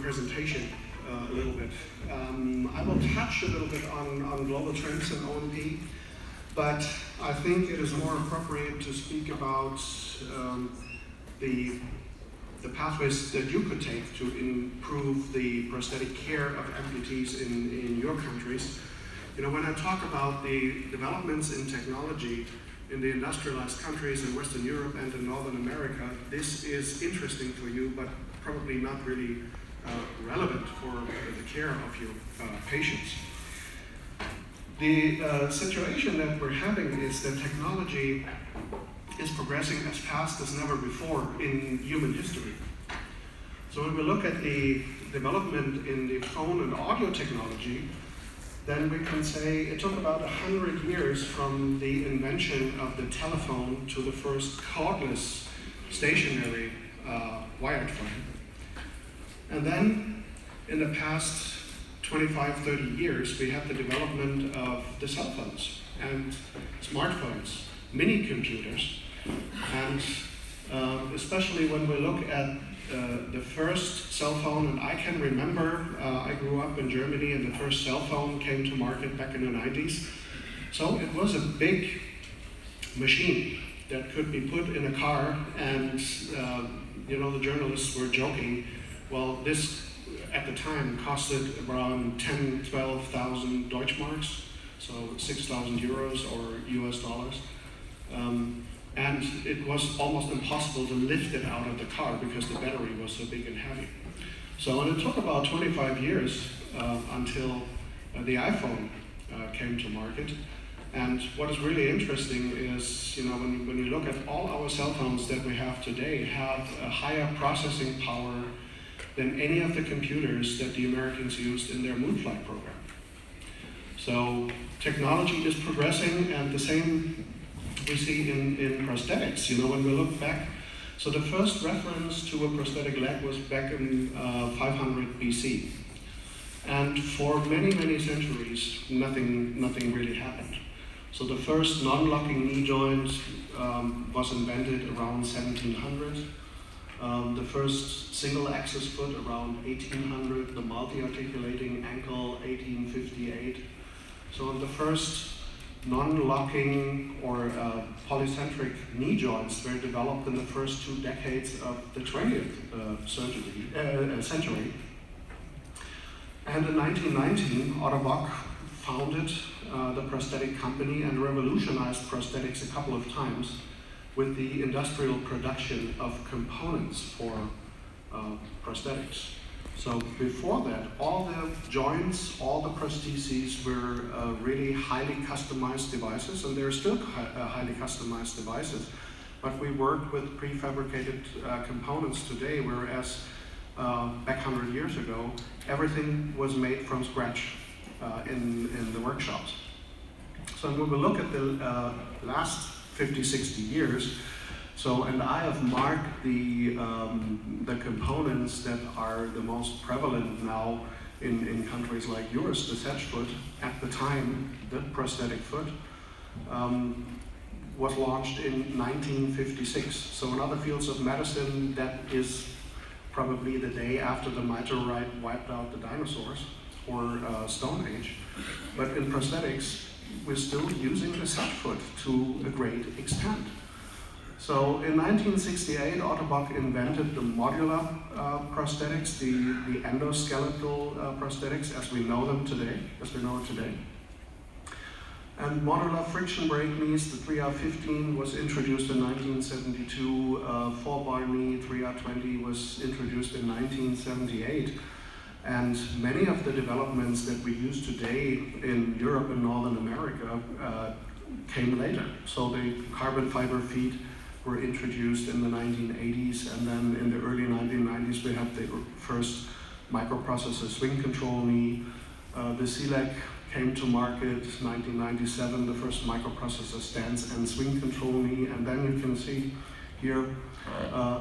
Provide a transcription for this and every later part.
presentation a little bit. I will touch a little bit on global trends in O&P, but I think it is more appropriate to speak about the pathways that you could take to improve the prosthetic care of amputees in your countries. You know, when I talk about the developments in technology in the industrialized countries in Western Europe and in Northern America, this is interesting for you, but probably not really relevant for the care of your patients. The situation that we're having is that technology is progressing as fast as never before in human history. So when we look at the development in the phone and audio technology, then we can say it took about 100 years from the invention of the telephone to the first cordless stationary wired phone. And then in the past 25, 30 years, we had the development of the cell phones and smartphones, mini computers, and especially when we look at the first cell phone, and I can remember, I grew up in Germany and the first cell phone came to market back in the 90s. So it was a big machine that could be put in a car, and you know, the journalists were joking, well, this at the time costed around 10, 12,000 Deutschmarks, so 6,000 euros or US dollars. And it was almost impossible to lift it out of the car because the battery was so big and heavy. So and it took about 25 years until the iPhone came to market. And what is really interesting is, you know, when you look at all our cell phones that we have today have a higher processing power than any of the computers that the Americans used in their moon flight program. So technology is progressing, and the same we see in prosthetics. You know, when we look back, so the first reference to a prosthetic leg was back in 500 BC. And for many, many centuries, nothing really happened. So the first non-locking knee joint was invented around 1700. The first single-axis foot around 1800, the multi-articulating ankle 1858. So the first non-locking or polycentric knee joints were developed in the first 2 decades of the 20th century. And in 1919, Otto Bock founded the prosthetic company and revolutionized prosthetics a couple of times with the industrial production of components for prosthetics. So before that, all the joints, all the prostheses were really highly customized devices, and they're still highly customized devices. But we work with prefabricated components today, whereas back 100 years ago, everything was made from scratch in the workshops. So when we look at the last 50, 60 years, so, and I have marked the components that are the most prevalent now in countries like yours, the Sedge foot. At the time, the prosthetic foot was launched in 1956. So in other fields of medicine, that is probably the day after the meteorite wiped out the dinosaurs or Stone Age. But in prosthetics, we're still using the Sedge foot to a great extent. So in 1968, Otto Bock invented the modular prosthetics, the endoskeletal prosthetics as we know them today, And modular friction brake knees, the 3R15 was introduced in 1972, 4-bar knee, 3R20 was introduced in 1978. And many of the developments that we use today in Europe and Northern America came later. So the carbon fiber feet were introduced in the 1980s, and then in the early 1990s we had the first microprocessor swing control knee. The CTICC came to market 1997, the first microprocessor stance and swing control knee, and then you can see here,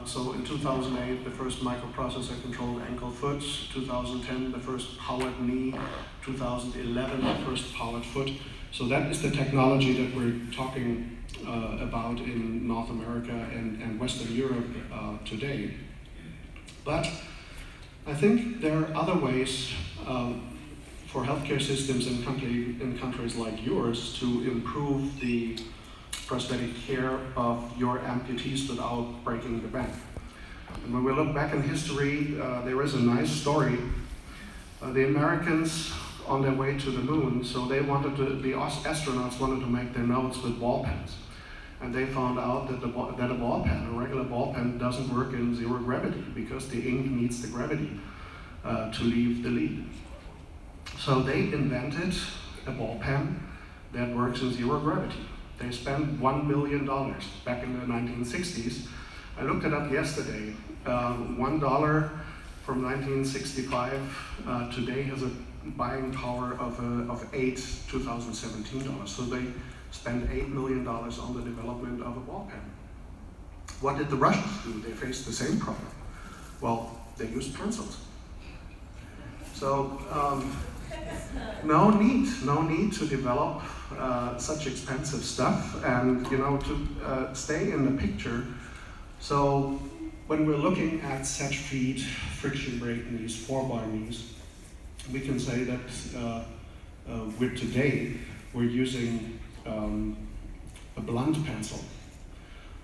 so in 2008 the first microprocessor controlled ankle foot, 2010 the first powered knee, 2011 the first powered foot. So that is the technology that we're talking about in North America and Western Europe today. But I think there are other ways for healthcare systems in countries like yours to improve the prosthetic care of your amputees without breaking the bank. And when we look back in history, there is a nice story. The Americans on their way to the moon, so they wanted to, the astronauts wanted to make their notes with ball pens. And they found out that a ball pen, a regular ball pen, doesn't work in zero gravity because the ink needs the gravity to leave the lead. So they invented a ball pen that works in zero gravity. They spent $1 billion back in the 1960s. I looked it up yesterday. $1 from 1965 today has a buying power of $8 2017 dollars. So they spent $8 million on the development of a ball pen. What did the Russians do? They faced the same problem. Well, they used pencils. So no need to develop such expensive stuff, and to stay in the picture. So when we're looking at such feet, friction brake knees, 4-bar knees, we can say that today we're using a blunt pencil.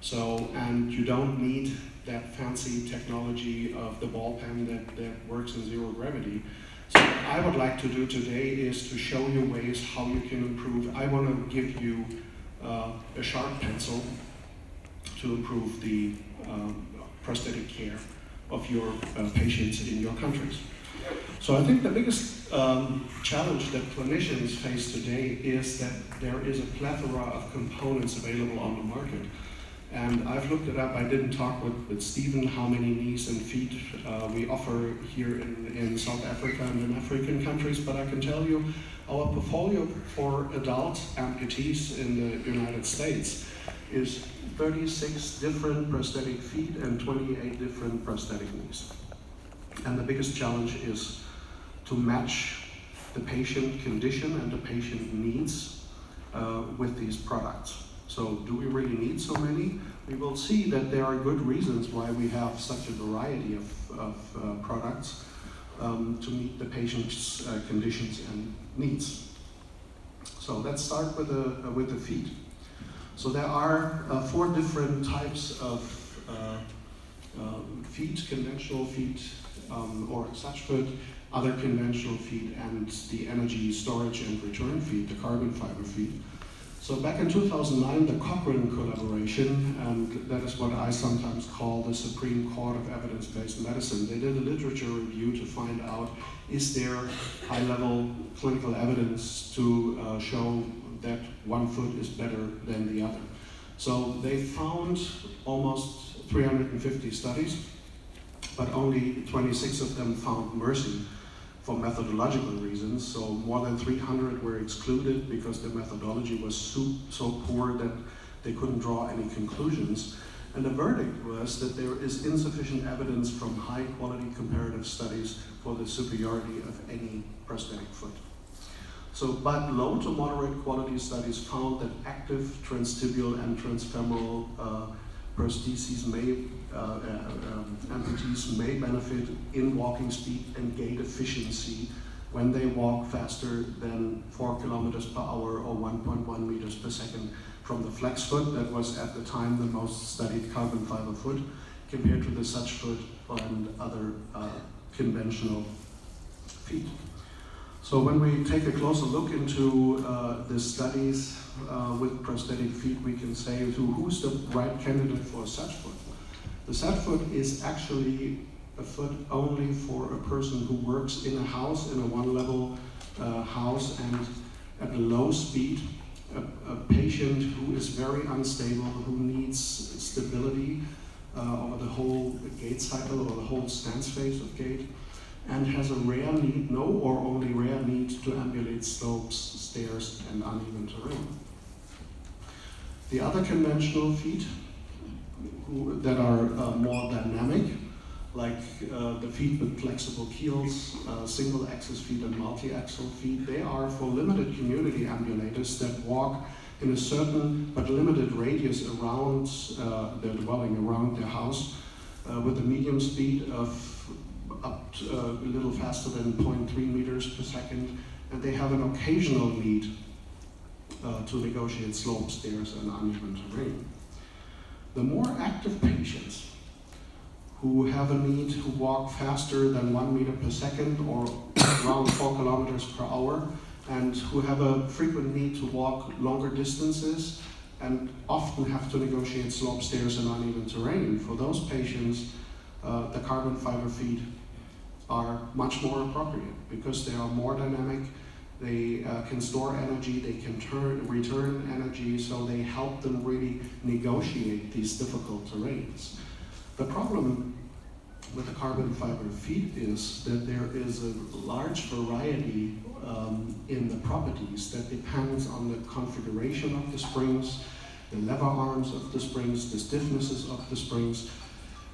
So, and you don't need that fancy technology of the ball pen that works in zero gravity. So what I would like to do today is to show you ways how you can improve. I want to give you a sharp pencil to improve the prosthetic care of your patients in your countries. So I think the biggest challenge that clinicians face today is that there is a plethora of components available on the market. And I've looked it up. I didn't talk with Stephen how many knees and feet we offer here in South Africa and in African countries, but I can tell you our portfolio for adult amputees in the United States is 36 different prosthetic feet and 28 different prosthetic knees. And the biggest challenge is to match the patient condition and the patient needs with these products. So do we really need so many? We will see that there are good reasons why we have such a variety of products to meet the patient's conditions and needs. So let's start with the feet. So there are 4 different types of feet: conventional feet, or such foot, other conventional feet, and the energy storage and return feet, the carbon fiber feet. So back in 2009, the Cochrane collaboration, and that is what I sometimes call the Supreme Court of Evidence-Based Medicine, they did a literature review to find out, is there high-level clinical evidence to show that one foot is better than the other. So they found almost 350 studies, but only 26 of them found mercy for methodological reasons. So more than 300 were excluded because the methodology was so poor that they couldn't draw any conclusions. And the verdict was that there is insufficient evidence from high quality comparative studies for the superiority of any prosthetic foot. So, but low to moderate quality studies found that active transtibial and transfemoral prostheses amputees may benefit in walking speed and gait efficiency when they walk faster than 4 kilometers per hour or 1.1 meters per second from the flex foot, that was at the time the most studied carbon fiber foot, compared to the such foot and other conventional feet. So when we take a closer look into the studies with prosthetic feet, we can say who's the right candidate for a such foot. The such foot is actually a foot only for a person who works in a house, in a one-level house, and at a low speed, a patient who is very unstable, who needs stability over the whole gait cycle or the whole stance phase of gait, and has a rare need, no or only rare need, to ambulate slopes, stairs, and uneven terrain. The other conventional feet that are more dynamic, like the feet with flexible keels, single-axis feet and multi-axis feet, they are for limited community ambulators that walk in a certain but limited radius around their dwelling, around their house, with a medium speed of up to, a little faster than 0.3 meters per second, and they have an occasional need to negotiate slope, stairs, and uneven terrain. The more active patients who have a need to walk faster than 1 meter per second or around 4 kilometers per hour, and who have a frequent need to walk longer distances and often have to negotiate slope, stairs, and uneven terrain, for those patients, the carbon fiber feet are much more appropriate because they are more dynamic, they can store energy, they can return energy, so they help them really negotiate these difficult terrains. The problem with the carbon fiber feet is that there is a large variety in the properties that depends on the configuration of the springs, the lever arms of the springs, the stiffnesses of the springs,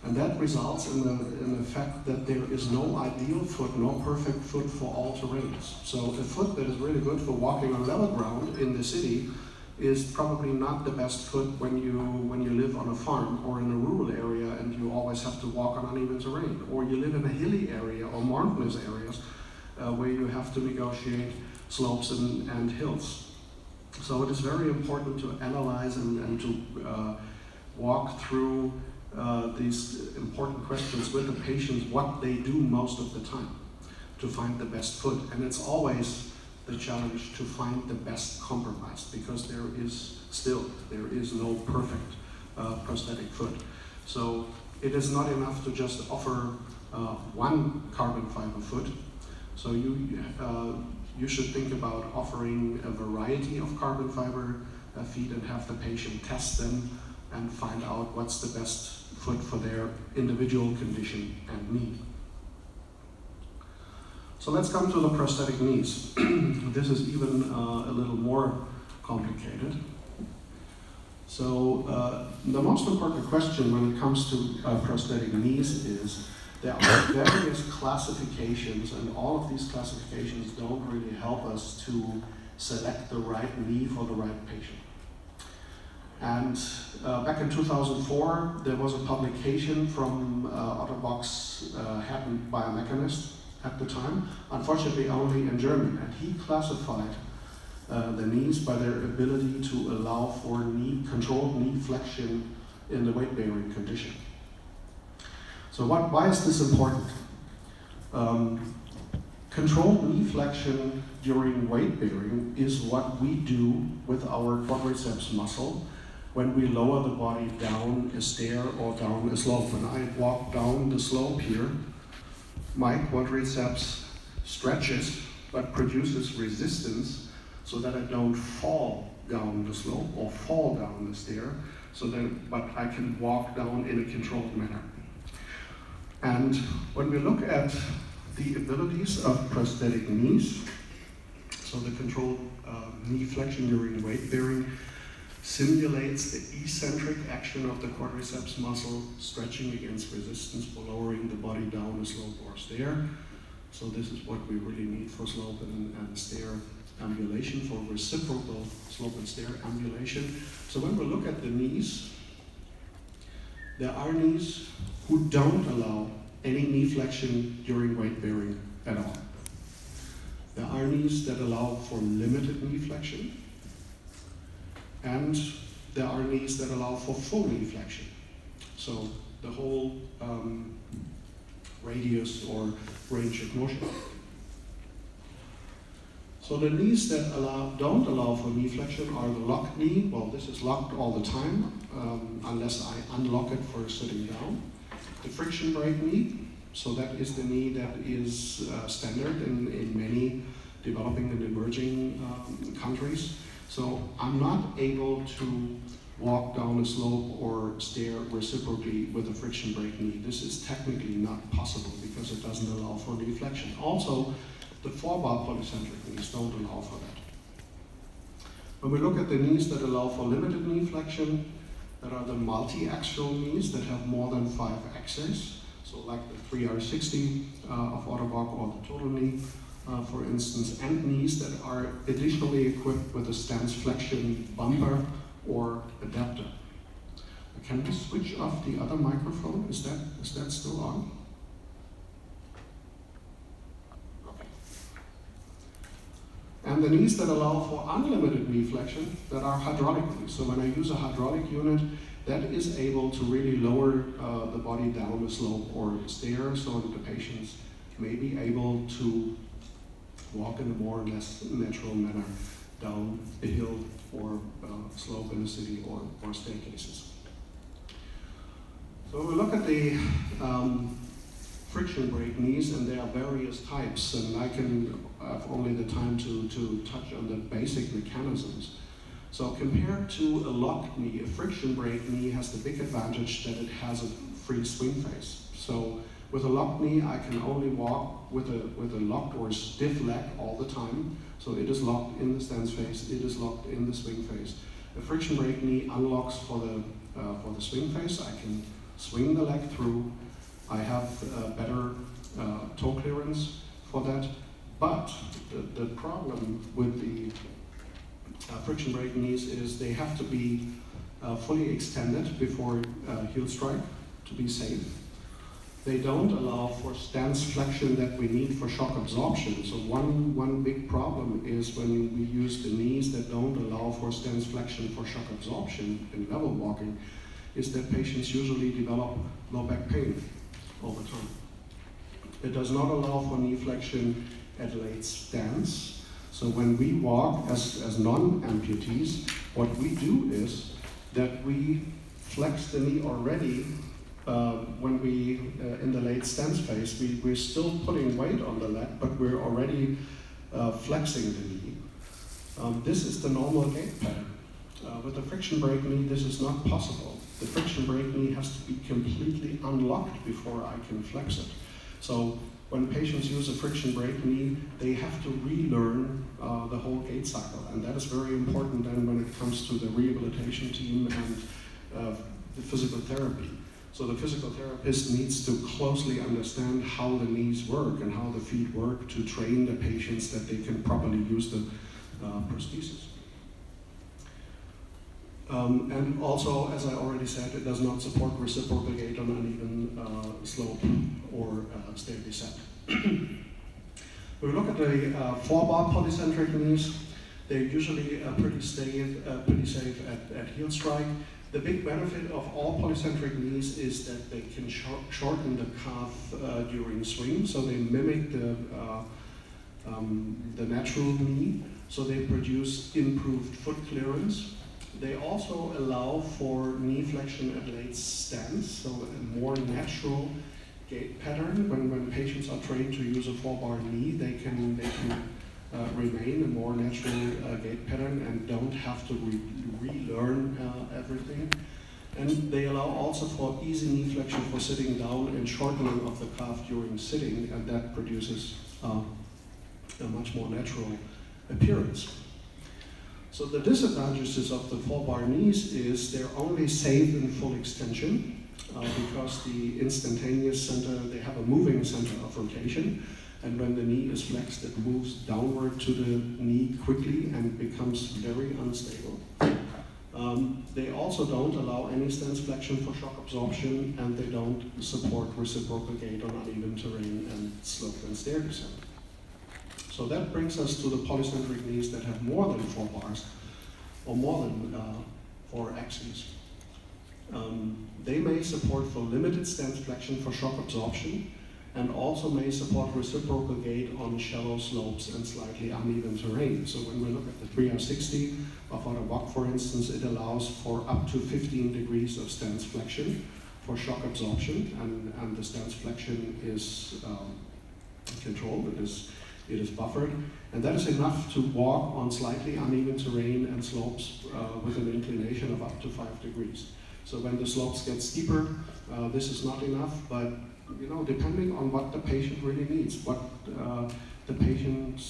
and that results in the fact that there is no ideal foot, no perfect foot for all terrains. So a foot that is really good for walking on level ground in the city is probably not the best foot when you live on a farm or in a rural area and you always have to walk on uneven terrain, or you live in a hilly area or mountainous areas where you have to negotiate slopes and hills. So it is very important to analyze and to walk through these important questions with the patients, what they do most of the time to find the best foot. And it's always the challenge to find the best compromise, because there is no perfect prosthetic foot. So it is not enough to just offer one carbon fiber foot. So you should think about offering a variety of carbon fiber feet and have the patient test them and find out what's the best foot for their individual condition and need. So let's come to the prosthetic knees. This is even a little more complicated. So the most important question when it comes to prosthetic knees is there are various classifications, and all of these classifications don't really help us to select the right knee for the right patient. And back in 2004, there was a publication from Otto Bock's head biomechanist at the time, unfortunately only in German, and he classified the knees by their ability to allow for controlled knee flexion in the weight-bearing condition. So why is this important? Controlled knee flexion during weight bearing is what we do with our quadriceps muscle when we lower the body down a stair or down a slope. When I walk down the slope here, my quadriceps stretches but produces resistance so that I don't fall down the slope or fall down the stair, but I can walk down in a controlled manner. And when we look at the abilities of prosthetic knees, so the controlled knee flexion during weight bearing simulates the eccentric action of the quadriceps muscle stretching against resistance for lowering the body down a slope or stair. So this is what we really need for slope and stair ambulation, for reciprocal slope and stair ambulation. So when we look at the knees, there are knees who don't allow any knee flexion during weight bearing at all. There are knees that allow for limited knee flexion, and there are knees that allow for full knee flexion. So the whole radius or range of motion. So the knees that don't allow for knee flexion are the locked knee. Well, this is locked all the time, unless I unlock it for sitting down. The friction brake knee, so that is the knee that is standard in many developing and emerging countries. So I'm not able to walk down a slope or stair reciprocally with a friction brake knee. This is technically not possible because it doesn't allow for knee flexion. Also, the four-bar polycentric knees don't allow for that. When we look at the knees that allow for limited knee flexion, there are the multi-axial knees that have more than 5 axes, so like the 3R60 of Otto Bock or the total knee, for instance, and knees that are additionally equipped with a stance flexion bumper or adapter. Can we switch off the other microphone? Is that still on? And the knees that allow for unlimited knee flexion that are hydraulic knees. So when I use a hydraulic unit, that is able to really lower the body down a slope or a stair, so that the patients may be able to walk in a more or less natural manner down a hill or slope in a city or staircases. So we look at the friction brake knees, and there are various types, and I can have only the time to touch on the basic mechanisms. So compared to a locked knee, a friction brake knee has the big advantage that it has a free swing face. So with a locked knee, I can only walk with a locked or stiff leg all the time. So it is locked in the stance face, it is locked in the swing face. A friction brake knee unlocks for the swing face. I can swing the leg through. I have better toe clearance for that. But the problem with the friction brake knees is they have to be fully extended before heel strike to be safe. They don't allow for stance flexion that we need for shock absorption. So one big problem is when we use the knees that don't allow for stance flexion for shock absorption in level walking, is that patients usually develop low back pain over time. It does not allow for knee flexion at late stance. So when we walk as non-amputees, what we do is that we flex the knee already when we, in the late stance phase, we're still putting weight on the leg, but we're already flexing the knee. This is the normal gait pattern. With the friction brake knee, this is not possible. The friction brake knee has to be completely unlocked before I can flex it. So when patients use a friction brake knee, they have to relearn the whole gait cycle, and that is very important then when it comes to the rehabilitation team and the physical therapy. So the physical therapist needs to closely understand how the knees work and how the feet work to train the patients that they can properly use the prosthesis. And also, as I already said, it does not support reciprocal gait on uneven slope or stair descent. We look at the 4-bar polycentric knees. They're usually pretty safe at heel strike. The big benefit of all polycentric knees is that they can shorten the calf during swing, so they mimic the natural knee, so they produce improved foot clearance. They also allow for knee flexion at late stance, so a more natural gait pattern. When patients are trained to use a 4-bar knee, they can remain a more natural gait pattern and don't have to relearn everything. And they allow also for easy knee flexion for sitting down and shortening of the calf during sitting, and that produces a much more natural appearance. So the disadvantages of the 4-bar knees is they're only safe in full extension because the instantaneous center, they have a moving center of rotation, and when the knee is flexed, it moves downward to the knee quickly and becomes very unstable. They also don't allow any stance flexion for shock absorption, and they don't support reciprocal gait on uneven terrain and slope and stair descent. So that brings us to the polycentric knees that have more than 4 bars or more than 4 axes. They may support for limited stance flexion for shock absorption, and also may support reciprocal gait on shallow slopes and slightly uneven terrain. So when we look at the 3R60 of Otto Bock, for instance, it allows for up to 15 degrees of stance flexion for shock absorption, and the stance flexion is controlled, it is buffered, and that is enough to walk on slightly uneven terrain and slopes with an inclination of up to 5 degrees. So when the slopes get steeper, this is not enough, but depending on what the patient really needs, what the patient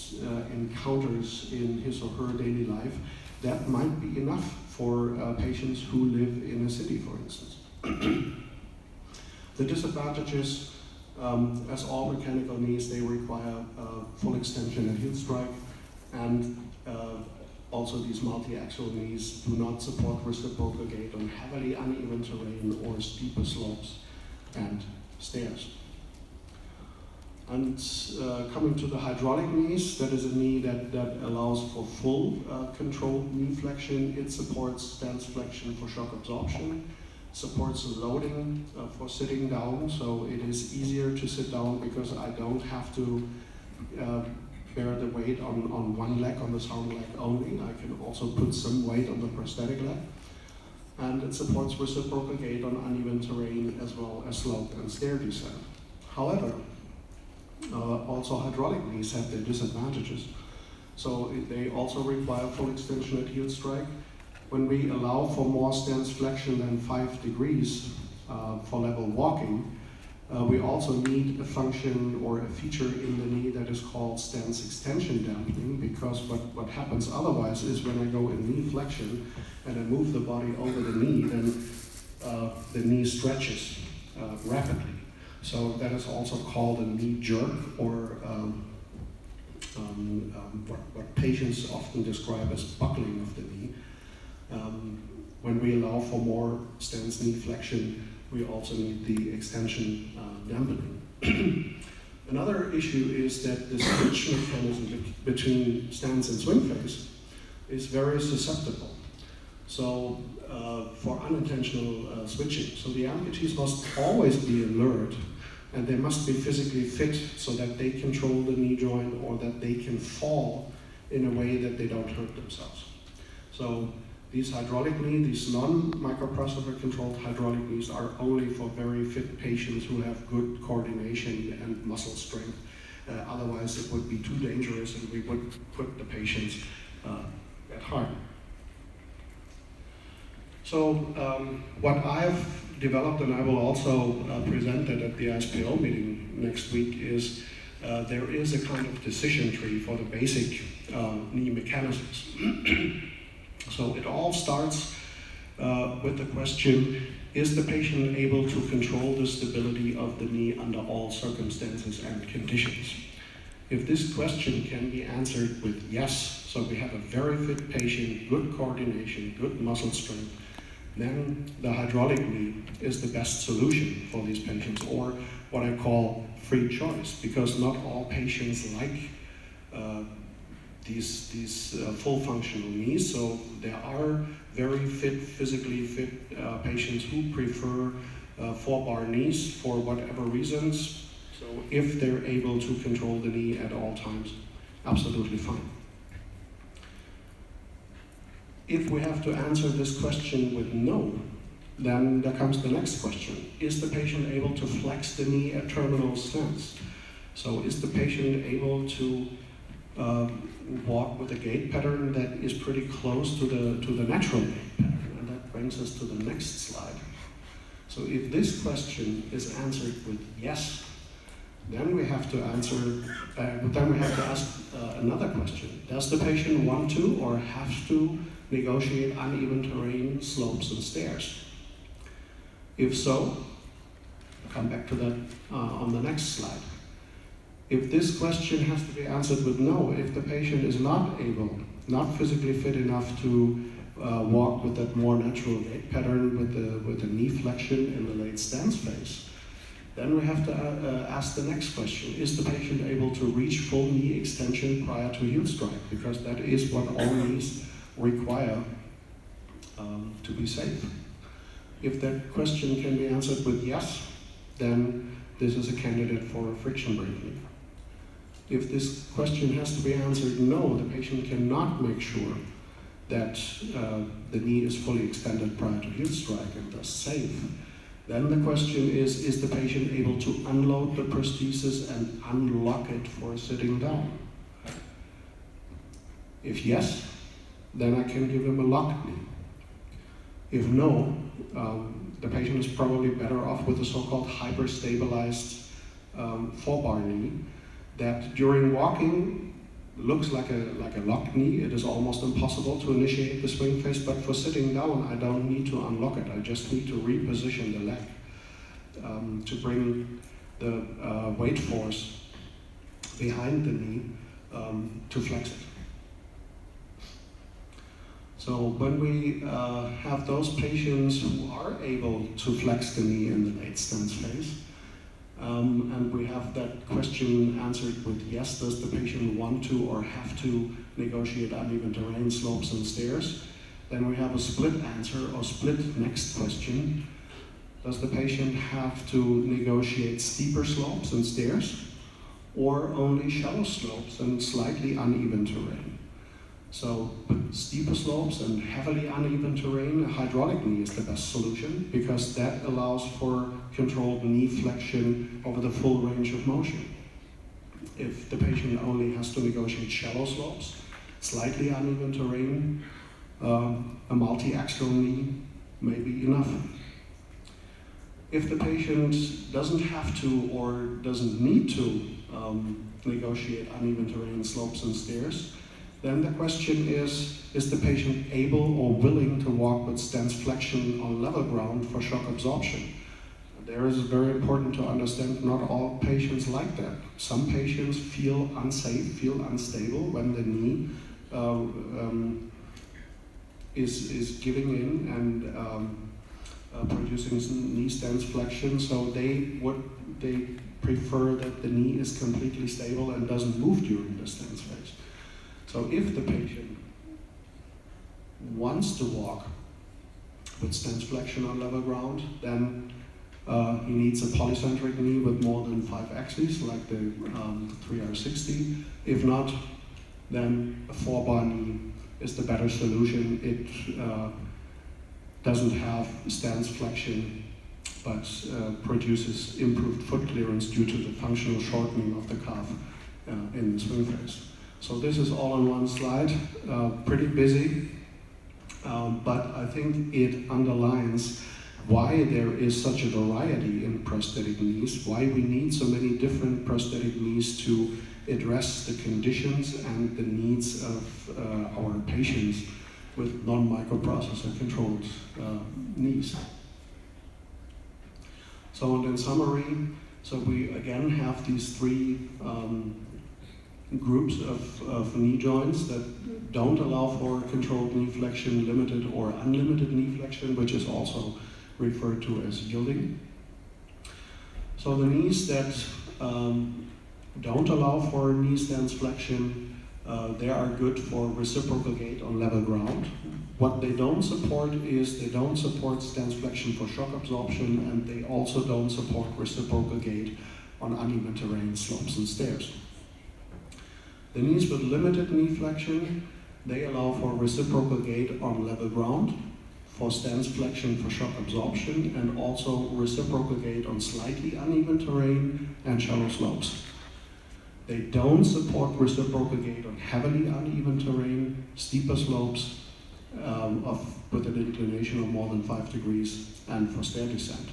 encounters in his or her daily life, that might be enough for patients who live in a city, for instance. The disadvantages, as all mechanical knees, they require full extension at heel strike, and also these multi-axial knees do not support reciprocal gait on heavily uneven terrain or steeper slopes and stairs. And coming to the hydraulic knees, that is a knee that allows for full controlled knee flexion. It supports stance flexion for shock absorption, supports loading for sitting down, so it is easier to sit down because I don't have to bear the weight on one leg, on the sound leg only. I can also put some weight on the prosthetic leg. And it supports reciprocal gait on uneven terrain as well as slope and stair descent. However, also hydraulic knees have their disadvantages. So they also require full extension at heel strike. When we allow for more stance flexion than 5 degrees for level walking, we also need a function or a feature in the knee that is called stance extension dampening, because what happens otherwise is when I go in knee flexion and I move the body over the knee, then the knee stretches rapidly. So that is also called a knee jerk, or what patients often describe as buckling of the knee. When we allow for more stance knee flexion, we also need the extension dampening. Another issue is that the switch mechanism between stance and swing phase is very susceptible. So for unintentional switching. So the amputees must always be alert, and they must be physically fit so that they control the knee joint, or that they can fall in a way that they don't hurt themselves. So these hydraulic knees, these non-microprocessor controlled hydraulic knees, are only for very fit patients who have good coordination and muscle strength. Otherwise it would be too dangerous and we would put the patients at harm. So what I've developed, and I will also present it at the SPO meeting next week, is there is a kind of decision tree for the basic knee mechanisms. So it all starts with the question, is the patient able to control the stability of the knee under all circumstances and conditions? If this question can be answered with yes, so we have a very fit patient, good coordination, good muscle strength, then the hydraulic knee is the best solution for these patients, or what I call free choice, because not all patients like these full functional knees. So there are very fit, physically fit patients who prefer 4-bar knees for whatever reasons. So if they're able to control the knee at all times, absolutely fine. If we have to answer this question with no, then there comes the next question. Is the patient able to flex the knee at terminal stance? So is the patient able to walk with a gait pattern that is pretty close to the natural gait pattern? And that brings us to the next slide. So if this question is answered with yes, then we have to ask another question. Does the patient want to or have to negotiate uneven terrain, slopes, and stairs? If so, I'll come back to that on the next slide. If this question has to be answered with no, if the patient is not able, not physically fit enough to walk with that more natural gait pattern with the knee flexion in the late stance phase, then we have to ask the next question. Is the patient able to reach full knee extension prior to heel strike? Because that is what all knees require to be safe. If that question can be answered with yes, then this is a candidate for a friction brake knee. If this question has to be answered no, the patient cannot make sure that the knee is fully extended prior to heel strike and thus safe, then the question is the patient able to unload the prosthesis and unlock it for sitting down? If yes, then I can give him a locked knee. If no, the patient is probably better off with a so-called hyper-stabilized 4-bar knee that during walking looks like a locked knee. It is almost impossible to initiate the swing phase, but for sitting down, I don't need to unlock it. I just need to reposition the leg to bring the weight force behind the knee to flex it. So when we have those patients who are able to flex the knee in the late stance phase, And we have that question answered with yes, does the patient want to or have to negotiate uneven terrain, slopes and stairs? Then we have a split answer or split next question. Does the patient have to negotiate steeper slopes and stairs, or only shallow slopes and slightly uneven terrain? So with steeper slopes and heavily uneven terrain, a hydraulic knee is the best solution because that allows for controlled knee flexion over the full range of motion. If the patient only has to negotiate shallow slopes, slightly uneven terrain, a multi-axial knee may be enough. If the patient doesn't have to or doesn't need to negotiate uneven terrain, slopes and stairs, then the question is the patient able or willing to walk with stance flexion on level ground for shock absorption? There is very important to understand not all patients like that. Some patients feel unsafe, feel unstable when the knee is giving in and producing knee stance flexion, so they prefer that the knee is completely stable and doesn't move during the stance phase. So if the patient wants to walk with stance flexion on level ground, then he needs a polycentric knee with more than 5 axes, like the 3R60. If not, then a 4-bar knee is the better solution. It doesn't have stance flexion, but produces improved foot clearance due to the functional shortening of the calf in the swing phase. So this is all on one slide, pretty busy, but I think it underlines why there is such a variety in prosthetic knees, why we need so many different prosthetic knees to address the conditions and the needs of our patients with non-microprocessor controlled knees. So in summary, so we again have these 3 groups of knee joints that don't allow for controlled knee flexion, limited or unlimited knee flexion, which is also referred to as yielding. So the knees that don't allow for knee stance flexion, they are good for reciprocal gait on level ground. What they don't support is they don't support stance flexion for shock absorption, and they also don't support reciprocal gait on uneven terrain, slopes and stairs. The knees with limited knee flexion, they allow for reciprocal gait on level ground, for stance flexion for shock absorption, and also reciprocal gait on slightly uneven terrain and shallow slopes. They don't support reciprocal gait on heavily uneven terrain, steeper slopes with an inclination of more than 5 degrees, and for stair descent.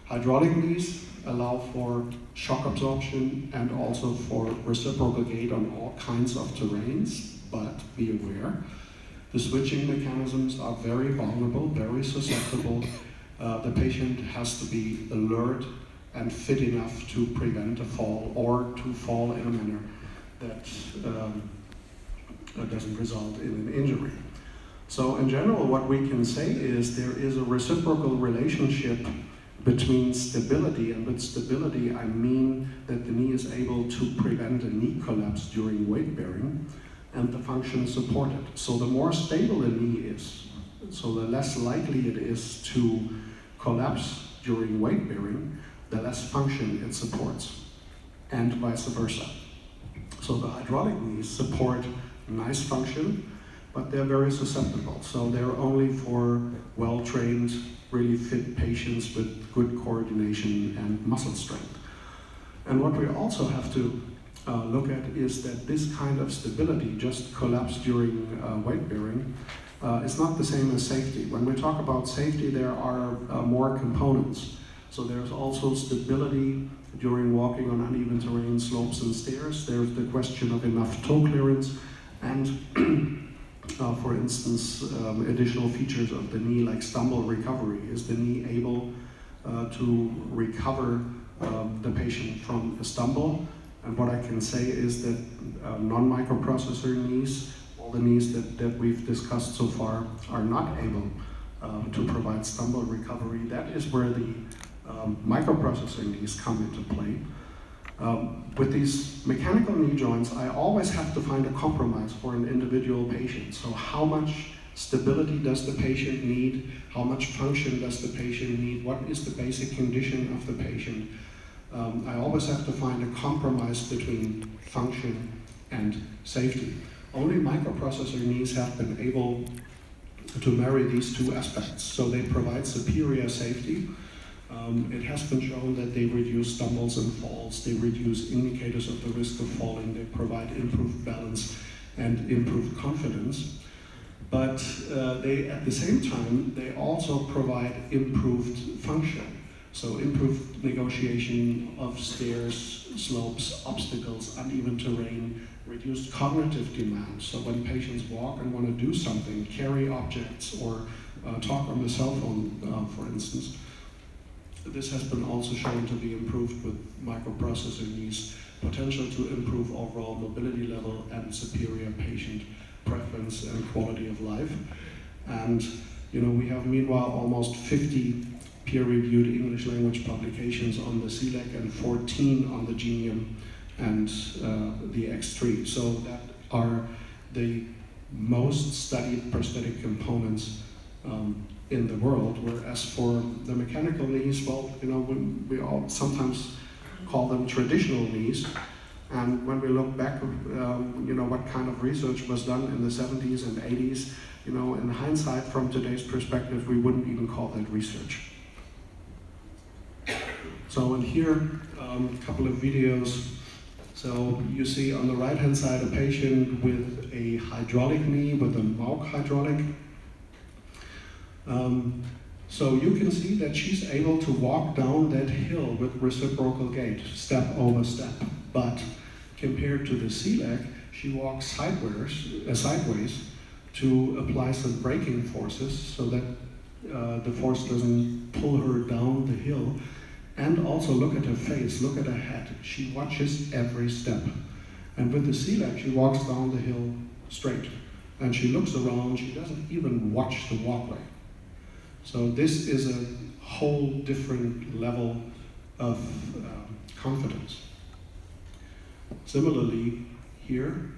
Hydraulic knees allow for shock absorption and also for reciprocal gait on all kinds of terrains, but be aware, the switching mechanisms are very vulnerable, very susceptible. The patient has to be alert and fit enough to prevent a fall or to fall in a manner that doesn't result in an injury. So in general, what we can say is there is a reciprocal relationship between stability, and with stability I mean that the knee is able to prevent a knee collapse during weight bearing, and the function supported. So the more stable a knee is, so the less likely it is to collapse during weight bearing, the less function it supports, and vice versa. So the hydraulic knees support nice function, but they're very susceptible. So they're only for well-trained, really fit patients with good coordination and muscle strength. And what we also have to look at is that this kind of stability, just collapse during weight bearing, is not the same as safety. When we talk about safety, there are more components. So there's also stability during walking on uneven terrain, slopes and stairs. There's the question of enough toe clearance, and for instance, additional features of the knee like stumble recovery. Is the knee able to recover the patient from a stumble? And what I can say is that non-microprocessor knees, all the knees that we've discussed so far, are not able to provide stumble recovery. That is where the microprocessor knees come into play. With these mechanical knee joints, I always have to find a compromise for an individual patient. So how much stability does the patient need? How much function does the patient need? What is the basic condition of the patient? I always have to find a compromise between function and safety. Only microprocessor knees have been able to marry these two aspects. So they provide superior safety. It has been shown that they reduce stumbles and falls, they reduce indicators of the risk of falling, they provide improved balance and improved confidence. But they, at the same time, they also provide improved function. So improved negotiation of stairs, slopes, obstacles, uneven terrain, reduced cognitive demand. So when patients walk and want to do something, carry objects or talk on the cell phone, for instance, this has been also shown to be improved with microprocessor knees, potential to improve overall mobility level and superior patient preference and quality of life. And we have meanwhile almost 50 peer-reviewed English language publications on the CTICC and 14 on the Genium and the X3. So that are the most studied prosthetic components in the world, whereas for the mechanical knees, well, we all sometimes call them traditional knees. And when we look back, what kind of research was done in the 70s and 80s, in hindsight, from today's perspective, we wouldn't even call that research. So in here, a couple of videos. So you see on the right-hand side a patient with a hydraulic knee, with a Mauk hydraulic. So you can see that she's able to walk down that hill with reciprocal gait, step over step. But compared to the CTICC, she walks sideways to apply some braking forces so that the force doesn't pull her down the hill. And also look at her face, look at her head. She watches every step. And with the CTICC, she walks down the hill straight. And she looks around, she doesn't even watch the walkway. So this is a whole different level of confidence. Similarly, here,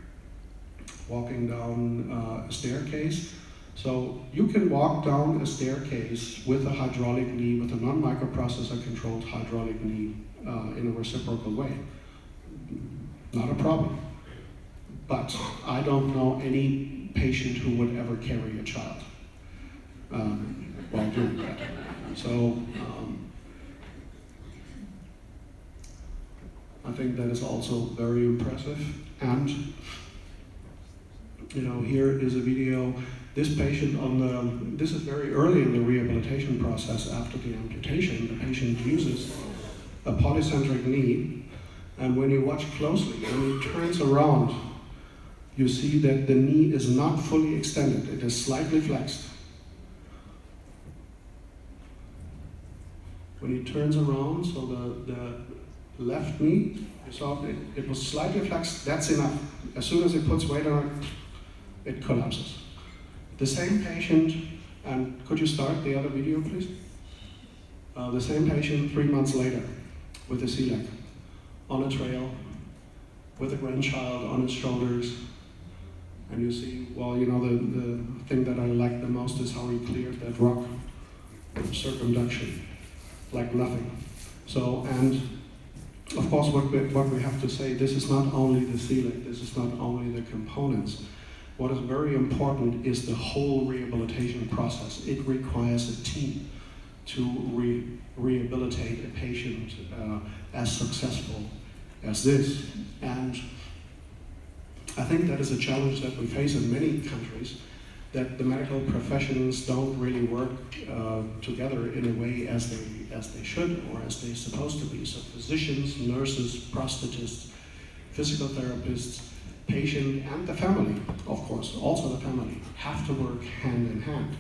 walking down a staircase. So you can walk down a staircase with a hydraulic knee, with a non-microprocessor controlled hydraulic knee in a reciprocal way. Not a problem. But I don't know any patient who would ever carry a child while doing that. So I think that is also very impressive. And here is a video. This patient this is very early in the rehabilitation process after the amputation. The patient uses a polycentric knee, and when you watch closely, when he turns around, you see that the knee is not fully extended. It is slightly flexed. When he turns around, so the left knee, you saw it was slightly flexed, that's enough. As soon as he puts weight on it, it collapses. The same patient, and could you start the other video, please? The same patient 3 months later with a CTICC on a trail with a grandchild on his shoulders. And you see, well, the thing that I like the most is how he cleared that rock with circumduction, like nothing. So, and of course, what we have to say, this is not only the CTICC, this is not only the components. What is very important is the whole rehabilitation process. It requires a team to rehabilitate a patient as successful as this. And I think that is a challenge that we face in many countries, that the medical professions don't really work together in a way as they should or as they're supposed to be. So physicians, nurses, prosthetists, physical therapists, patient and the family, of course, also the family, have to work hand in hand.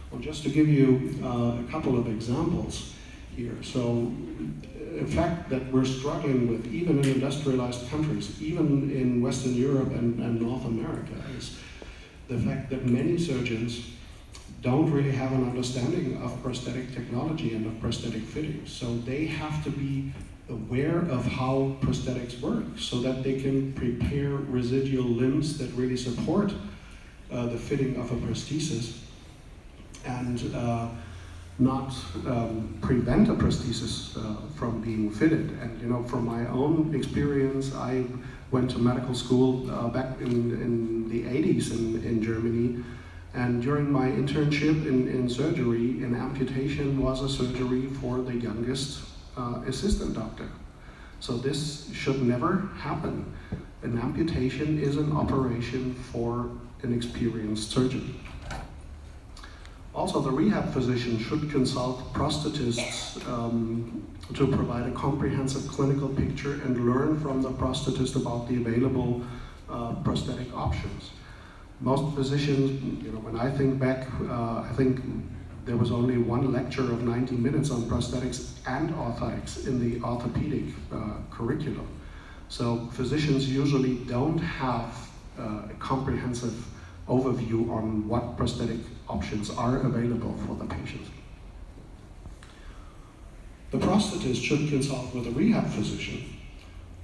Well, just to give you a couple of examples here. So, in fact, that we're struggling with, even in industrialized countries, even in Western Europe and North America, is the fact that many surgeons don't really have an understanding of prosthetic technology and of prosthetic fitting. So they have to be aware of how prosthetics work so that they can prepare residual limbs that really support the fitting of a prosthesis and not prevent a prosthesis from being fitted. And you know, from my own experience, I went to medical school back in the 80s in Germany, and during my internship in surgery, an amputation was a surgery for the youngest assistant doctor. So this should never happen. An amputation is an operation for an experienced surgeon. Also, the rehab physician should consult prosthetists to provide a comprehensive clinical picture and learn from the prosthetist about the available prosthetic options. Most physicians, you know, when I think back, I think there was only one lecture of 90 minutes on prosthetics and orthotics in the orthopedic curriculum. So physicians usually don't have a comprehensive overview on what prosthetic options are available for the patient. The prosthetist should consult with a rehab physician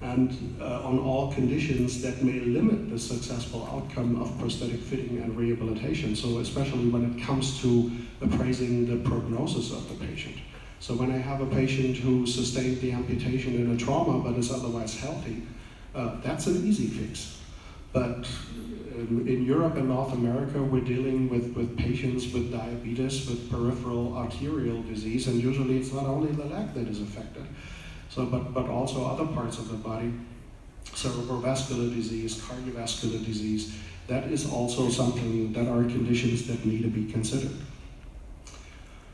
and on all conditions that may limit the successful outcome of prosthetic fitting and rehabilitation. So especially when it comes to appraising the prognosis of the patient. So when I have a patient who sustained the amputation in a trauma but is otherwise healthy, that's an easy fix. But in Europe and North America, we're dealing with patients with diabetes, with peripheral arterial disease, and usually it's not only the leg that is affected, so but also other parts of the body, cerebral vascular disease, cardiovascular disease. That is also something that are conditions that need to be considered.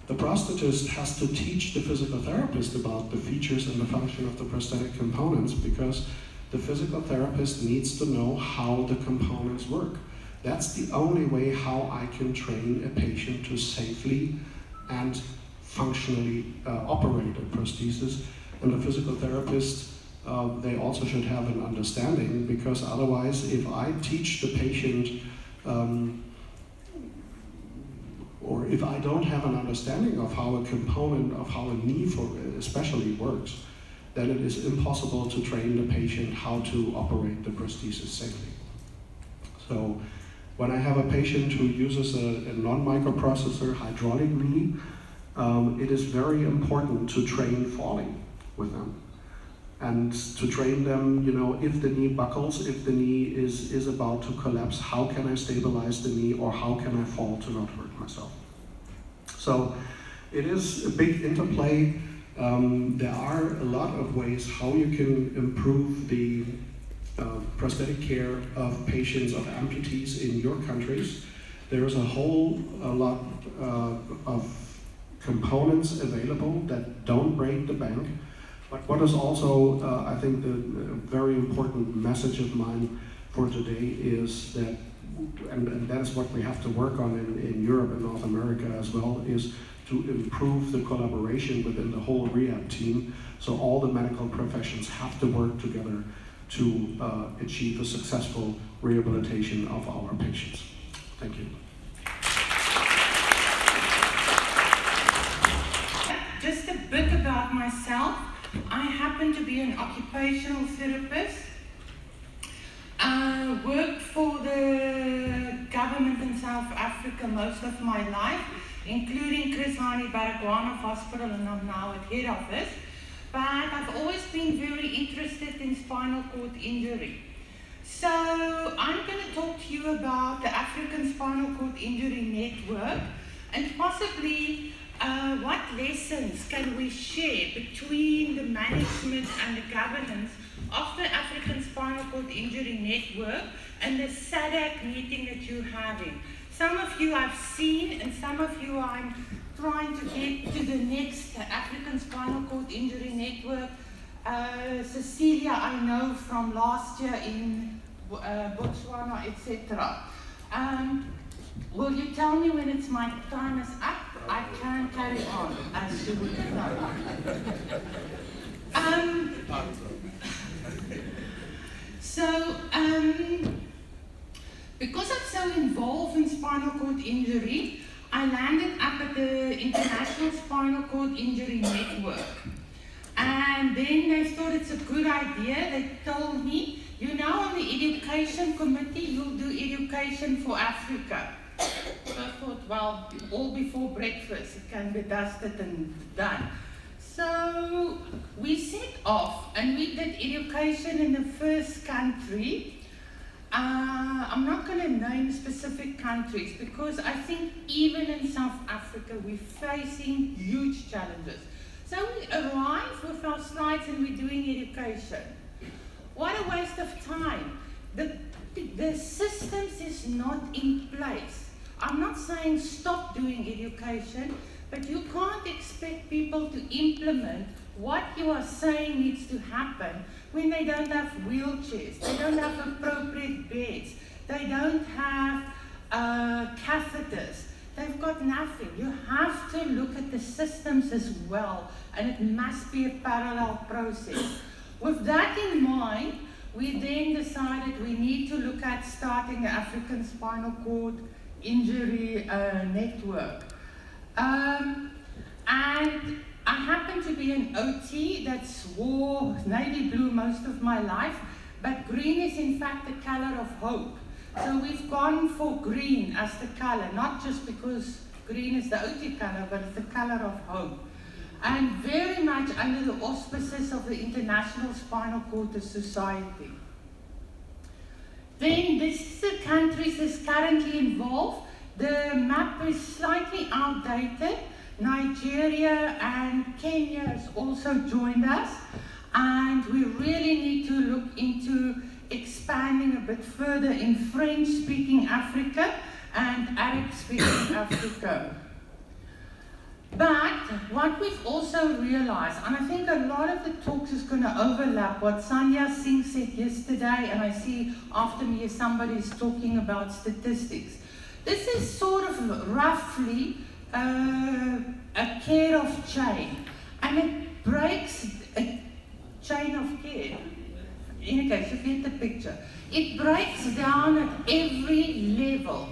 The prosthetist has to teach the physical therapist about the features and the function of the prosthetic components, because the physical therapist needs to know how the components work. That's the only way how I can train a patient to safely and functionally operate a prosthesis. And the physical therapist, they also should have an understanding, because otherwise, if I teach the patient, or if I don't have an understanding of how a component, of how a knee especially works, then it is impossible to train the patient how to operate the prosthesis safely. So when I have a patient who uses a non-microprocessor hydraulic knee, it is very important to train falling with them. And to train them, you know, if the knee buckles, if the knee is about to collapse, how can I stabilize the knee, or how can I fall to not hurt myself? So it is a big interplay. There are a lot of ways how you can improve the prosthetic care of patients, of amputees in your countries. There is a lot of components available that don't break the bank. But what is also, I think, the very important message of mine for today is that, and that is what we have to work on in Europe and North America as well, is to improve the collaboration within the whole rehab team. So all the medical professions have to work together to achieve a successful rehabilitation of our patients. Thank you. Just a bit about myself. I happen to be an occupational therapist. I worked for the government in South Africa most of my life, including Chris Hani Baragwanath Hospital, and I'm now at head office. But I've always been very interested in spinal cord injury. So I'm going to talk to you about the African Spinal Cord Injury Network, and possibly what lessons can we share between the management and the governance of the African Spinal Cord Injury Network and the SADC meeting that you're having. Some of you I've seen, and some of you I'm trying to get to the next African Spinal Cord Injury Network. Cecilia I know from last year in Botswana, etc. Will you tell me when it's my time is up? I can carry on, as you would know. Because I'm so involved in spinal cord injury, I landed up at the International Spinal Cord Injury Network. And then they thought it's a good idea. They told me, you know, on the education committee, you'll do education for Africa. So I thought, well, all before breakfast, it can be dusted and done. So we set off and we did education in the first country. I'm not going to name specific countries because I think even in South Africa we're facing huge challenges. So we arrive with our slides and we're doing education. What a waste of time. The systems is not in place. I'm not saying stop doing education, but you can't expect people to implement what you are saying needs to happen when they don't have wheelchairs, they don't have appropriate beds, they don't have catheters, they've got nothing. You have to look at the systems as well, and it must be a parallel process. With that in mind, we then decided we need to look at starting the African Spinal Cord Injury Network. And I happen to be an OT that's wore navy blue most of my life, but green is in fact the color of hope. So we've gone for green as the color, not just because green is the OT color, but it's the color of hope. And very much under the auspices of the International Spinal Cord Society. Then this is the countries that's currently involved. The map is slightly outdated. Nigeria and Kenya has also joined us, and we really need to look into expanding a bit further in French-speaking Africa and Arabic-speaking Africa. But what we've also realized, and I think a lot of the talks is going to overlap what Sanya Singh said yesterday, and I see after me somebody is talking about statistics. This is sort of roughly a care of chain, and it breaks a chain of care. In any case, you get the picture. It breaks down at every level,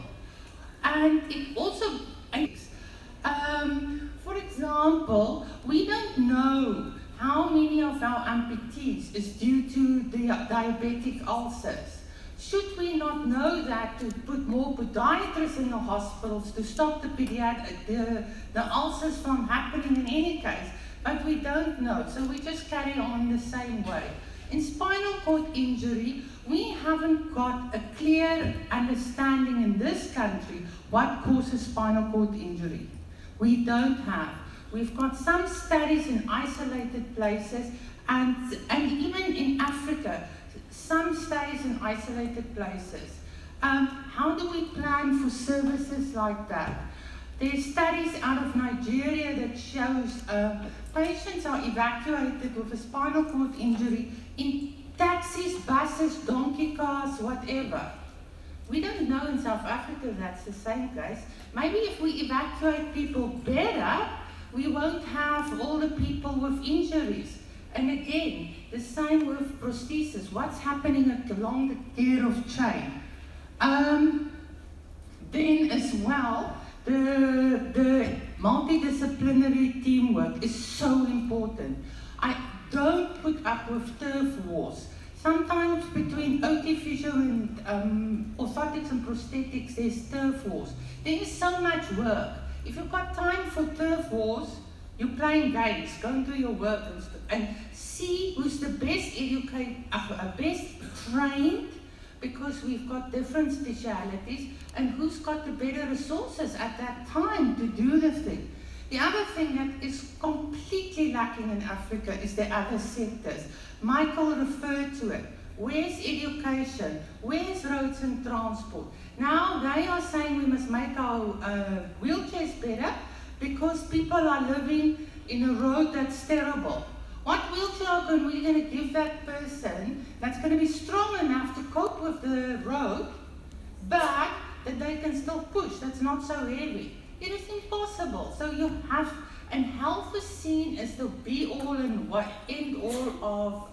and it also, for example, we don't know how many of our amputees is due to the diabetic ulcers. Should we not know that to put more podiatrists in the hospitals to stop the ulcers from happening in any case? But we don't know, so we just carry on the same way. In spinal cord injury, we haven't got a clear understanding in this country what causes spinal cord injury. We don't have. We've got some studies in isolated places, and even in Africa, some studies in isolated places. How do we plan for services like that? There's studies out of Nigeria that shows patients are evacuated with a spinal cord injury in taxis, buses, donkey cars, whatever. We don't know in South Africa that's the same case. Maybe if we evacuate people better, we won't have all the people with injuries. And again, the same with prosthesis. What's happening along the care of chain? Then as well, the multidisciplinary teamwork is so important. I don't put up with turf wars. Sometimes between OT physio and orthotics and prosthetics, there's turf wars. There is so much work. If you've got time for turf wars, you're playing games. Go and do your work and see who's the best best trained, because we've got different specialities, and who's got the better resources at that time to do the thing. The other thing that is completely lacking in Africa is the other sectors. Michael referred to it. Where's education? Where's roads and transport? Now they are saying we must make our wheelchairs better because people are living in a road that's terrible. What wheelchair are we going to give that person that's going to be strong enough to cope with the road, but that they can still push, that's not so heavy? It is impossible. So you have, and health is seen as the be-all and end-all of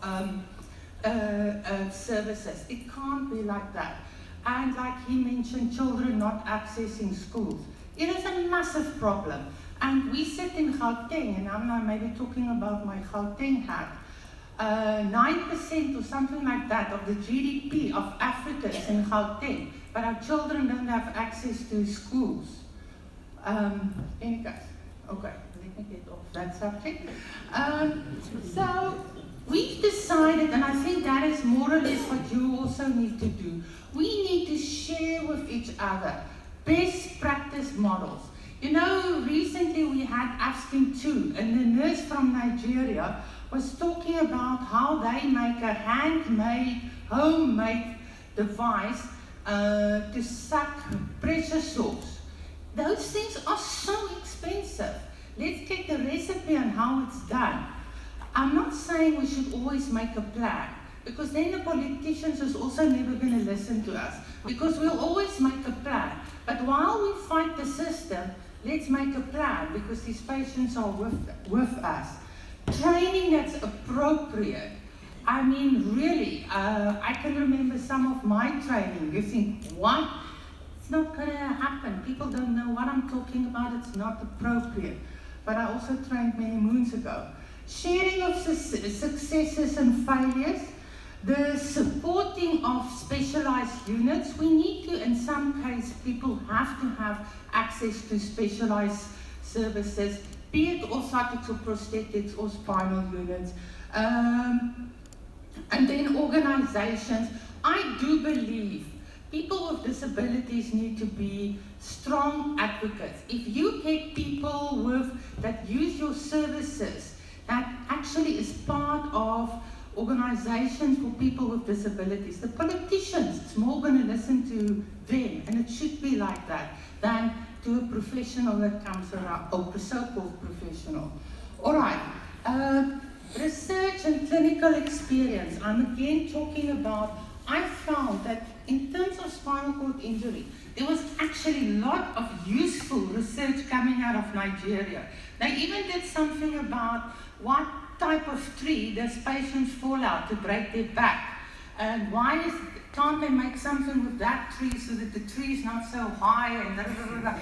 services. It can't be like that. And like he mentioned, children not accessing schools. It is a massive problem. And we sit in Gauteng, and I'm now maybe talking about my Gauteng hat. 9% or something like that of the GDP of Africa is in Gauteng, but our children don't have access to schools. Any case, okay, let me get off that subject. So we've decided, and I think that is more or less what you also need to do. We need to share with each other best practice models. You know, recently we had AFSCIN 2, and the nurse from Nigeria was talking about how they make a handmade, homemade device to suck pressure sores. Those things are so expensive. Let's get the recipe on how it's done. I'm not saying we should always make a plan, because then the politicians is also never going to listen to us, because we'll always make a plan. But while we fight the system, let's make a plan, because these patients are with us. Training that's appropriate. I mean, really, I can remember some of my training. You think, what? It's not going to happen. People don't know what I'm talking about. It's not appropriate. But I also trained many moons ago. Sharing of successes and failures. The supporting of specialized units. We need to, in some cases, people have to have access to specialized services, be it orthotics or prosthetics or spinal units. And then organizations. I do believe people with disabilities need to be strong advocates. If you get people that use your services, that actually is part of organizations for people with disabilities. The politicians, it's more going to listen to them, and it should be like that, than to a professional that comes around, or a so-called professional. All right, research and clinical experience. I'm again talking about, I found that in terms of spinal cord injury, there was actually a lot of useful research coming out of Nigeria. They even did something about what type of tree does patients fall out to break their back, and can't they make something with that tree so that the tree is not so high, and blah, blah, blah, blah.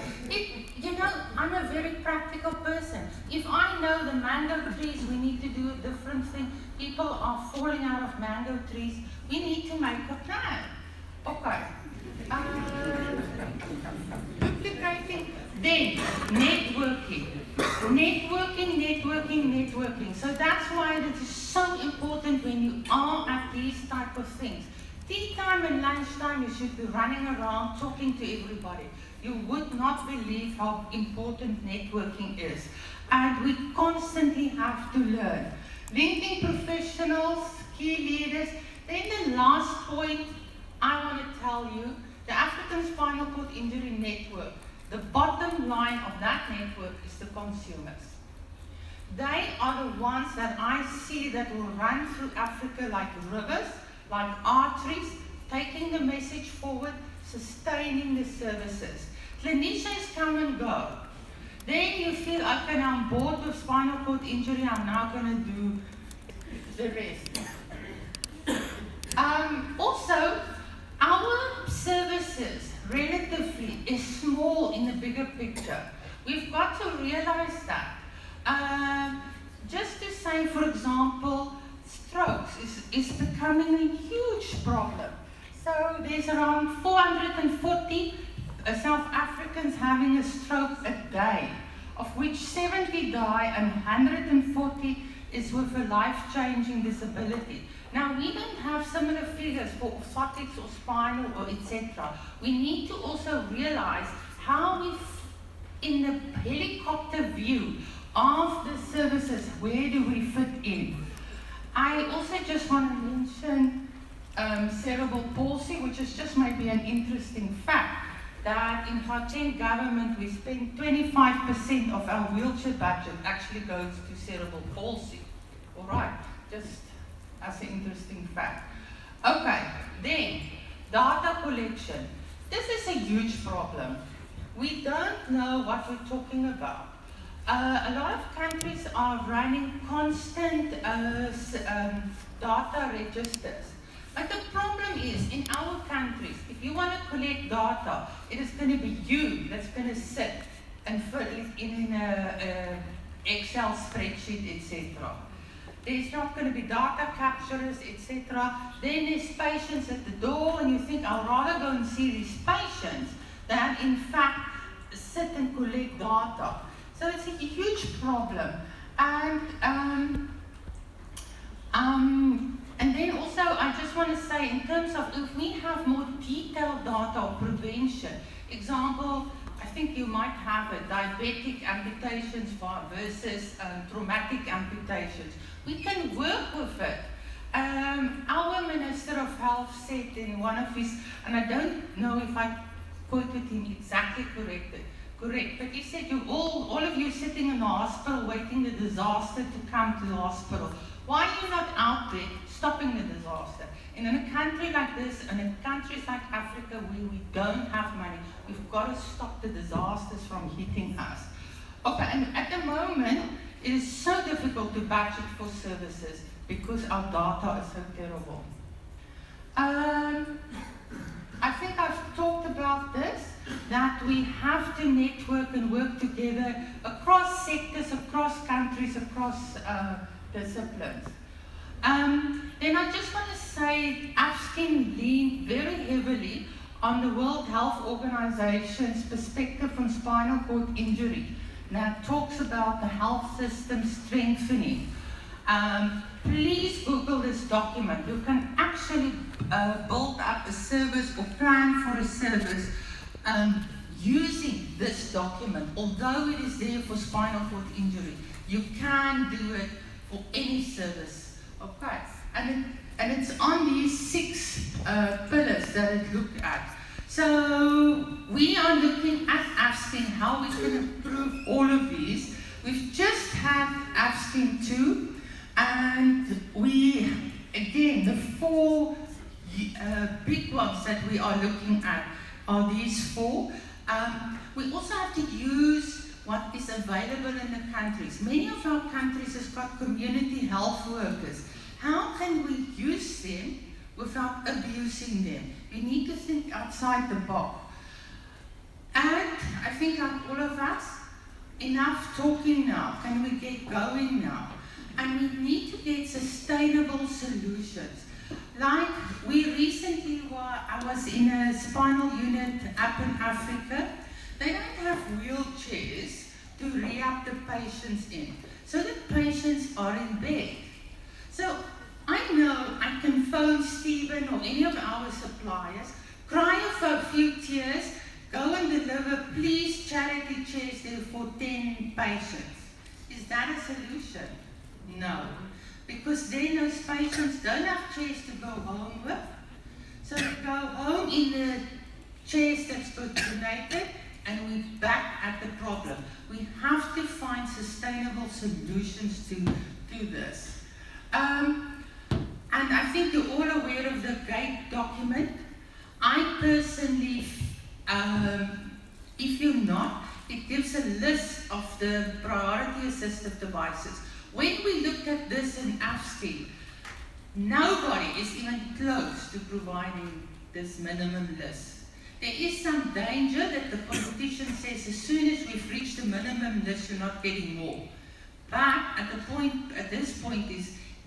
You know, I'm a very practical person. If I know the mango trees, we need to do a different thing. People are falling out of mango trees. We need to make a plan. Okay. Duplicating. Then, networking. Networking. So that's why it is so important when you are at these type of things. Tea time and lunchtime, you should be running around talking to everybody. You would not believe how important networking is. And we constantly have to learn. Linking professionals, key leaders. Then the last point I want to tell you, the African Spinal Cord Injury Network. The bottom line of that network is the consumers. They are the ones that I see that will run through Africa like rivers, like arteries, taking the message forward, sustaining the services. Clinicians come and go. Then you feel, okay, now I'm bored with spinal cord injury, I'm now going to do the rest. Also, our services relatively is small in the bigger picture. We've got to realize that. Just to say, for example, strokes is becoming a huge problem. So there's around 440 South Africans having a stroke a day, of which 70 die and 140 is with a life-changing disability. Now, we don't have similar figures for orthotics or spinal or etc. We need to also realize how we, in the helicopter view of the services, where do we fit in? I also just want to mention cerebral palsy, which is just maybe an interesting fact, that in Gauteng government we spend 25% of our wheelchair budget actually goes to cerebral palsy. All right, just as an interesting fact. Okay, then data collection. This is a huge problem. We don't know what we're talking about. A lot of countries are running constant data registers. But the problem is, in our country, countries, if you want to collect data, it is going to be you that's going to sit and fill it in an Excel spreadsheet, etc. There's not going to be data capturers, etc. Then there's patients at the door, and you think, I'll rather go and see these patients than, in fact, sit and collect data. So it's a huge problem. And then also, I just want to say, in terms of if we have more detailed data on prevention, example, I think you might have a diabetic amputations versus traumatic amputations. We can work with it. Our Minister of Health said in one of his, and I don't know if I quoted him exactly correct, but he said, all of you sitting in the hospital waiting the disaster to come to the hospital. Why are you not out there stopping the disaster? And in a country like this, and in countries like Africa where we don't have money, we've got to stop the disasters from hitting us. Okay, and at the moment, it is so difficult to budget for services because our data is so terrible. I think I've talked about this, that we have to network and work together across sectors, across countries, across disciplines. Then I just want to say AFSCIN leaned very heavily on the World Health Organization's perspective on spinal cord injury. That talks about the health system strengthening. Please Google this document. You can actually build up a service or plan for a service using this document. Although it is there for spinal cord injury, you can do it for any service. Okay, and it's on these 6 pillars that it looked at. So we are looking at AFSCIN, how we can improve all of these. We've just had AFSCIN 2, and we, again, the 4 big ones that we are looking at are these 4. We also have to use what is available in the countries. Many of our countries have got community health workers. How can we use them without abusing them? We need to think outside the box. And I think, like all of us, enough talking now. Can we get going now? And we need to get sustainable solutions. Like we recently I was in a spinal unit up in Africa. They don't have wheelchairs to rehab the patients in. So the patients are in bed. So I know I can phone Stephen or any of our suppliers, cry a few tears, go and deliver, please, charity chairs there for 10 patients. Is that a solution? No. Because then those patients don't have chairs to go home with. So they go home in the chairs that's got donated, and we're back at the problem. We have to find sustainable solutions to this. And I think you're all aware of the GATE document. I personally, if you're not, it gives a list of the priority assistive devices. When we looked at this in AFSCIN, nobody is even close to providing this minimum list. There is some danger that the competition says as soon as we've reached the minimum list, you're not getting more. But at this point,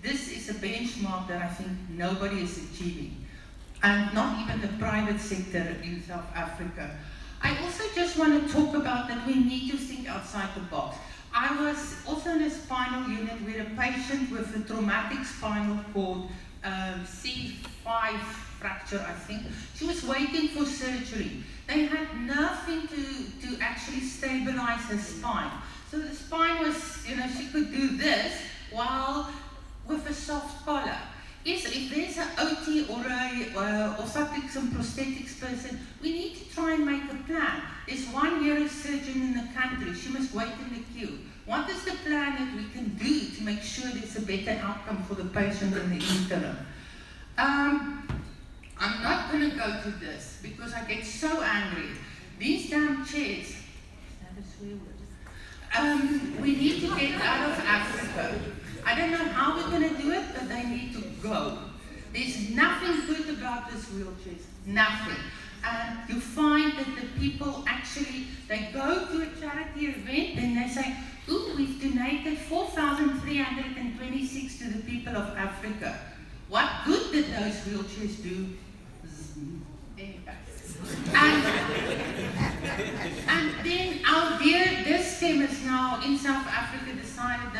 this is a benchmark that I think nobody is achieving, and not even the private sector in South Africa. I also just want to talk about that we need to think outside the box. I was also in a spinal unit where a patient with a traumatic spinal cord, C5 fracture, I think, she was waiting for surgery. They had nothing to actually stabilize her spine. So the spine was, she could do this while with a soft collar. If there's an OT or a orthotics and prosthetics person, we need to try and make a plan. There's one neurosurgeon in the country, she must wait in the queue. What is the plan that we can do to make sure there's a better outcome for the patient in the interim? I'm not going to go to this because I get so angry. These damn chairs, is that a swear word? We need to get out of Africa. I don't know how we're going to do it, but they need to go. There's nothing good about this wheelchairs. nothing. And you find that the people actually, they go to a charity event and they say, ooh, we've donated 4,326 to the people of Africa. What good did those wheelchairs do? There you go. And then our dear disc chemists now in South Africa decided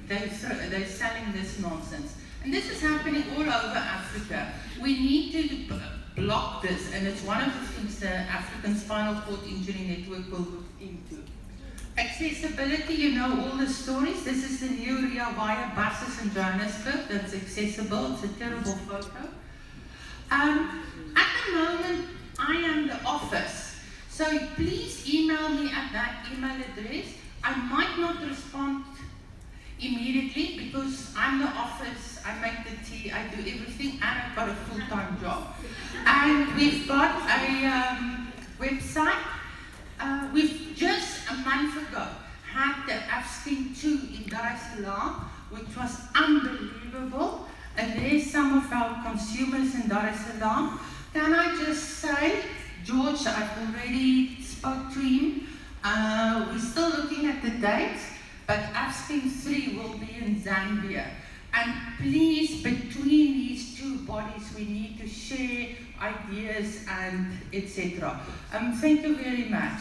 they're selling this nonsense. And this is happening all over Africa. We need to block this, and it's one of the things the African Spinal Cord Injury Network will look into. Accessibility, you know all the stories. This is the new Rio via buses in Johannesburg that's accessible. It's a terrible photo. At the moment, I am the office. So please email me at that email address. I might not respond immediately because I'm the office, I make the tea, I do everything, and I've got a full-time job. And we've got a website. We've just a month ago had the AFSCIN 2 in Dar es Salaam, which was unbelievable. And there's some of our consumers in Dar es Salaam. Can I just say, George, I've already spoke to him. We're still looking at the dates, but AFSCIN 3 will be in Zambia. And please, between these two bodies, we need to share ideas and etc. Thank you very much.